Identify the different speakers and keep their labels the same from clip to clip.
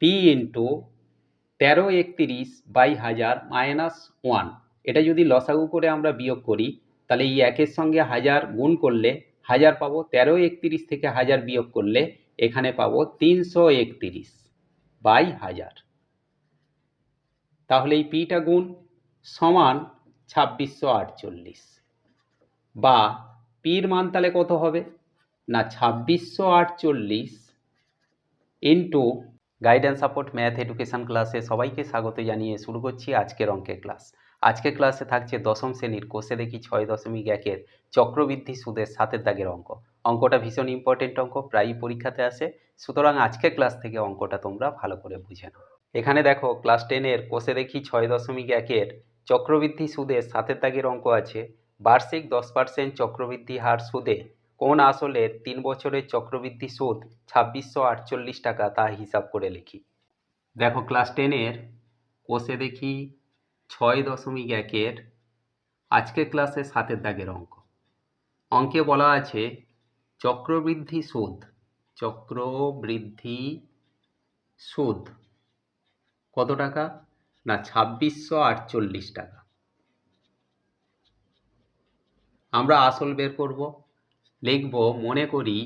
Speaker 1: P into 1331/1000 minus 1। এটা যদি লসাগু করে আমরা বিয়োগ করি তাহলে এই একের সঙ্গে 1000 গুণ করলে 1000 পাবো, 1331 থেকে 1000 বিয়োগ করলে এখানে পাবো 331/1000। তাহলে এই পিটা গুণ সমান 2648, বা পির মান তাহলে কত হবে না 2648 into guidance support math education ক্লাসে সবাইকে স্বাগত জানিয়ে শুরু করছি আজকের অঙ্কের ক্লাস। আজকের ক্লাসে থাকছে দশম শ্রেণীর কোষে দেখি 6.1-এর চক্রবৃদ্ধি সুদের 7 দাগের অঙ্ক। অঙ্কটা ভীষণ ইম্পর্টেন্ট অঙ্ক, প্রায়ই পরীক্ষাতে আসে, সুতরাং আজকের ক্লাস থেকে অঙ্কটা তোমরা ভালো করে বুঝে নাও। এখানে দেখো ক্লাস 10-এর কোষে দেখি 6.1-এর চক্রবৃদ্ধি সুদের 7 দাগের অঙ্ক আছে। বার্ষিক 10% চক্রবৃদ্ধি হার সুদে কোন আসলের 3 বছরের চক্রবৃদ্ধি সুদ 2648 টাকা তা হিসাব করে লিখি। দেখো ক্লাস 10-এর কোষে দেখি 6.1-এর আজকের ক্লাসে 7 দাগের অঙ্ক। অঙ্কে বলা আছে চক্রবৃদ্ধি সুদ কত টাকা না 2648 টাকা। আমরা আসল বের করব, লিখব মনে করি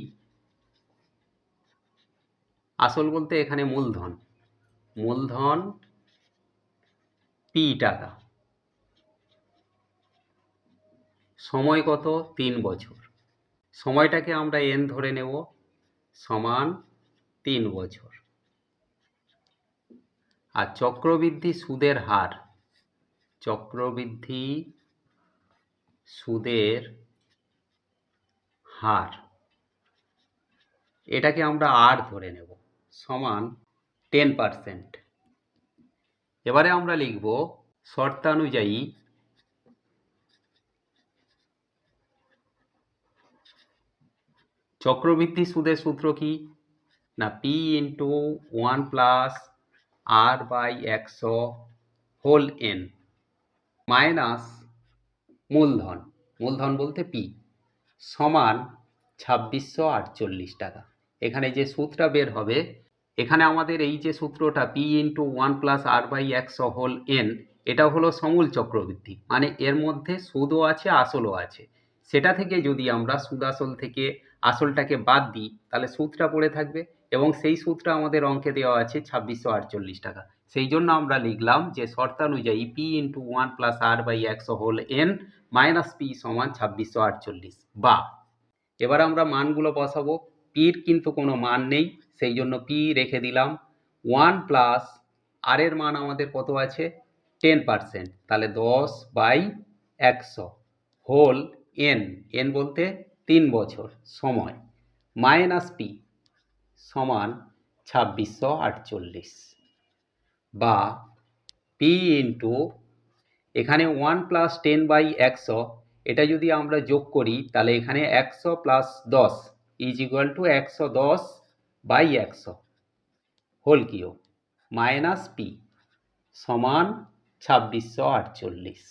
Speaker 1: আসল বলতে এখানে মূলধন পি টাকা, সময় কত 3 বছর, সময়টাকে আমরা এন ধরে নেব সমান 3 বছর। আর চক্রবৃদ্ধি সুদের হার এটাকে আমরা আর ধরে নেব সমান 10%। এবারে আমরা লিখব শর্তানুযায়ী চক্রবৃদ্ধি সুদের সূত্র কি না P into 1 plus r/100 whole n minus মূলধন বলতে পি সমান 2648 টাকা। এখানে যে সূত্রটা বের হবে, এখানে আমাদের এই যে সূত্রটা P into 1 plus r/100 whole n, এটা হলো সমূল চক্রবৃদ্ধি, মানে এর মধ্যে সুদও আছে আসলও আছে। সেটা থেকে যদি আমরা সুদ আসল থেকে আসলটাকে বাদ দিই তাহলে সুদটা পড়ে থাকবে, এবং সেই সুদটা আমাদের অঙ্কে দেওয়া আছে 2648 টাকা। সেই জন্য আমরা লিখলাম যে শর্তানুযায়ী P into 1 plus r/100 whole n minus P সমান 2648। বা এবার আমরা মানগুলো বসাবো, পির কিন্তু কোনো মান নেই, সেই জন্য পি রেখে দিলাম। 1 প্লাস আর এর মান আমাদের কত আছে 10%, তাহলে 10/100 হোল n বলতে 3 বছর সময়, মাইনাস পি সমান 2648। বা পি ইন্টু এখানে 1 প্লাস 10/100, এটা যদি আমরা যোগ করি তাহলে এখানে 100 plus 10 is equal to 110/100 whole cube minus P সমান 2648।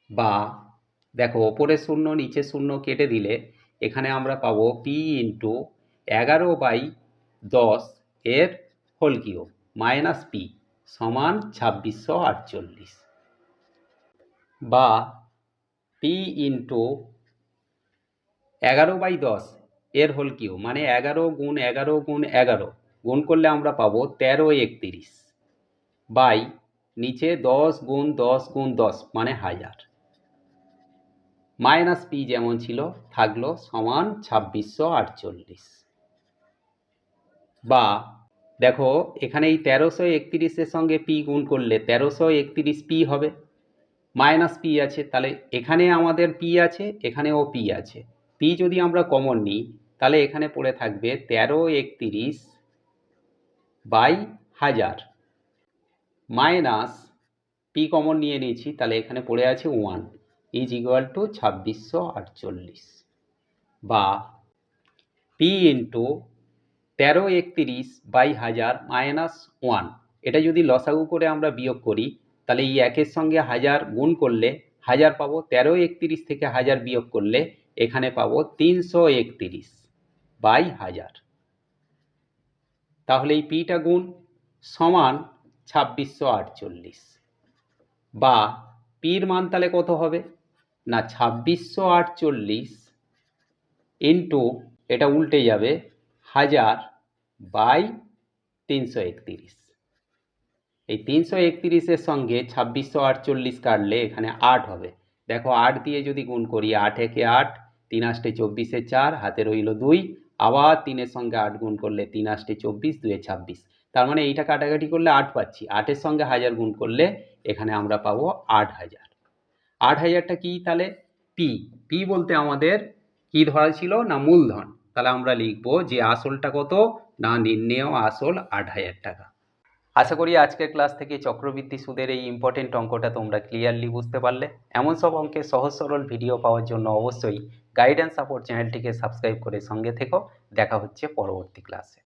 Speaker 1: বা দেখো ওপরে শূন্য নিচে শূন্য কেটে দিলে এখানে আমরা পাবো পি ইন্টু 11/10 এর হোল কিউব মাইনাস পি সমান 2648। বা পি ইন্টু 11/10 এর হোল কিউব, মানে 11 গুণ 11 গুণ 11 গুণ করলে আমরা পাবো 1331 বাই নিচে 10 গুণ 10 গুণ 10 মানে 1000 মাইনাস পি যেমন ছিল থাকলো সমান 2648। বা দেখো এখানে এই 1331-এর সঙ্গে পি গুণ করলে 1331 পি হবে, মাইনাস পি আছে, তাহলে এখানে আমাদের পি আছে এখানেও পি আছে। পি যদি আমরা কমন নিই তাহলে এখানে পড়ে থাকবে 1331/1000 মাইনাস পি কমন নিয়ে নিয়েছি, তাহলে এখানে পড়ে আছে 1 ইজ ইকুয়াল টু 2648। বা পি ইন্টু 1331/1000 মাইনাস 1, এটা যদি লসাগু করে আমরা বিয়োগ করি তাহলে এই একের সঙ্গে 1000 গুণ করলে 1000 পাবো, 1331 থেকে 1000 বিয়োগ করলে এখানে পাবো 331/1000। তাহলে এই পিটা গুণ সমান 2648, বা পির মান তাহলে কত হবে না 2648 ইন্টু, এটা উল্টে যাবে, 1000 বাই 331। এই 331-এর সঙ্গে 2648 কাটলে এখানে 8 হবে। দেখো 8 দিয়ে যদি গুণ করি, 8 একে 8, 3 আষ্টে 24-এ 4, হাতে রইল 2, আবার 3-এর সঙ্গে 8 গুণ করলে 3 আষ্টে 24, 2-এ 26। তার মানে এইটা কাটাকাটি করলে 8 পাচ্ছি, 8-এর সঙ্গে 1000 গুণ করলে এখানে আমরা পাবো 8000। 8000টা কি তাহলে পি। পি বলতে আমাদের কি ধরা ছিল না মূলধন। তাহলে আমরা লিখবো যে আসলটা কত না নির্ণেয় আসল 8000 টাকা। আশা করি আজকের ক্লাস থেকে চক্রবৃদ্ধি সুদের এই ইম্পর্টেন্ট অঙ্কটা তোমরা ক্লিয়ারলি বুঝতে পারলে। এমন সব অঙ্কের সহজ সরল ভিডিও পাওয়ার জন্য অবশ্যই গাইড অ্যান্ড সাপোর্ট চ্যানেলটিকে সাবস্ক্রাইব করে সঙ্গে থেকো। দেখা হচ্ছে পরবর্তী ক্লাসে।